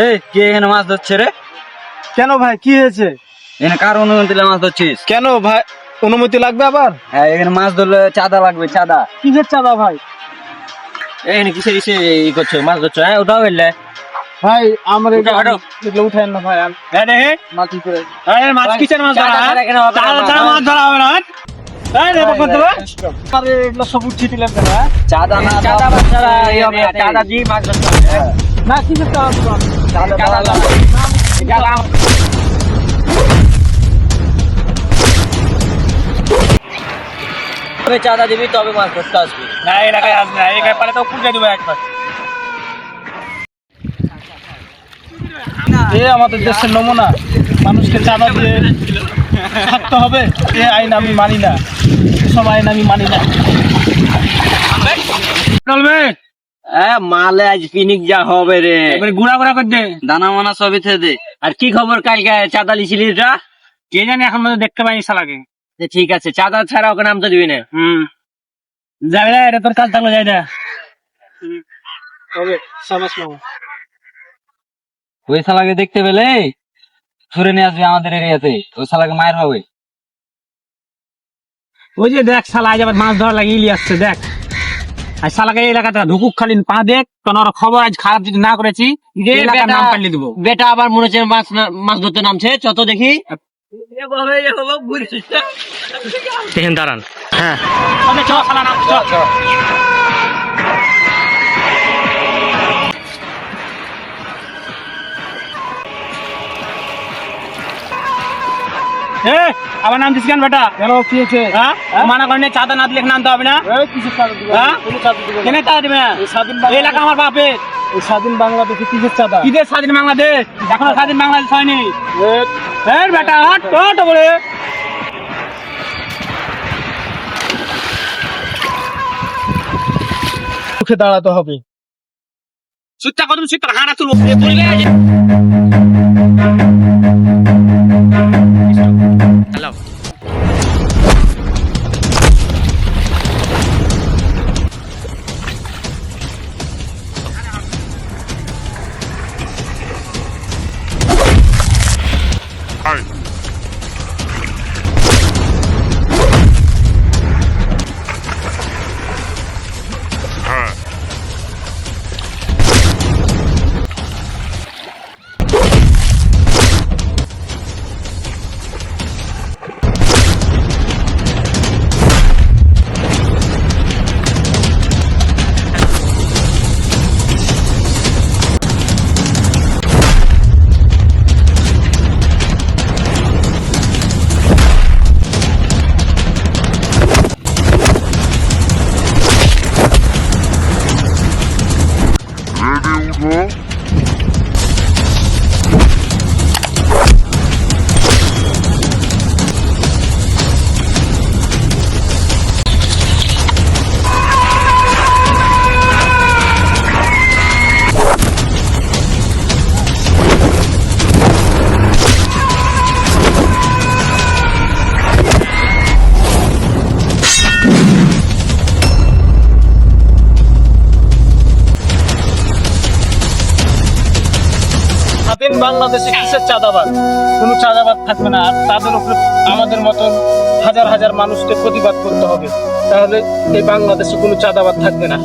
এই কে এখানে মাছ ধরছে রে? কেন ভাই, কি হয়েছে? এখানে কার অনুমতি দিলে মাছ ধরছিস? কেন ভাই, অনুমতি লাগবে আবার? হ্যাঁ, এখানে মাছ ধরলে চাঁদা লাগবে, চাঁদা। কিসের চাঁদা ভাই? এখানে কিসে কিসে ই করছো, মাছ ধরছো? হ্যাঁ, ওটাও বললে ভাই আমার উঠাও। এগুলো উঠায় না ভাই। মাছ কি করে? মাছ কিসের মাছ ধরা? চাঁদা মাছ ধরা হবে না। আরে এগুলো সব উঠিয়ে দিলেন কেন? চাঁদা না, চাঁদা মাছ ধরা এই হবে, চাঁদা দিয়ে মাছ ধরতে হবে। না, কিসের চাঁদা? চাঁদা চাঁদা দিবি তবে মাছ ধরতে আসবি। না, এলাকায় আসবে না, এলাকায় পারে তো পুজো দেবো একবার। আমাদের দেশের নমুনা, মানুষকে চাঁদা দিয়ে থাকতে হবে, এ আইন আমি মানি না, এসব আইন আমি মানি না। মালে আজ পিনিক যা হবে রে, গুড়া গুড়া করে দে, দানা মানা সবই থেকে দে। আর কি খবর, কালকে চাঁদা লিছিলি? কে জানি, এখন মধ্যে দেখতে পাইনি শালাকে। ঠিক আছে, চাঁদা ছাড়া ওকে নামতে দিবি না। যাবে না, এটা তোর কাজ থাকলে যাই না। ওই শালাকে দেখতে পেলে ধরে নিয়ে আসবি আমাদের এরিয়াতে, ওই শালাকে মায়ের হবে। ওই যে দেখ, শালা আজ আবার মাছ ধরা লাগিয়ে ইলি আসছে, দেখ। আর শালাকে এই এলাকাটা ঢুকুক খালি পা দেখ, কোন খবর আজ খারাপ যদি না করেছি নাম পাল্টে দেবো। বেটা আবার মনে হচ্ছে মাছ ধরতে নামছে, চত দেখি। দাঁড়ান, হ্যাঁ শালা নাম আবার নাম দিস কেন বেটা? কেন, কি হয়েছে? মানা করেন চাঁদা না দিলে নামতে হবে না? কেন চাঁদা দিবে না? এলাকা আমার বাপের। স্বাধীন বাংলাদেশে কিসের চাঁদা? কিসের স্বাধীন বাংলাদেশ? এখনো স্বাধীন বাংলাদেশ হয়নি। বেটা হাট বলে উঠে দাঁড়াতে হবে। সুচ্চা কত সুচ্চা হাঁটা তুলবো। হ্যালো, বাংলাদেশে কিসের চাঁদাবাদ? কোনো চাঁদাবাদ থাকবে না। আর তাদের উপরে আমাদের মতন হাজার হাজার মানুষকে প্রতিবাদ করতে হবে, তাহলে এই বাংলাদেশে কোনো চাঁদাবাদ থাকবে না।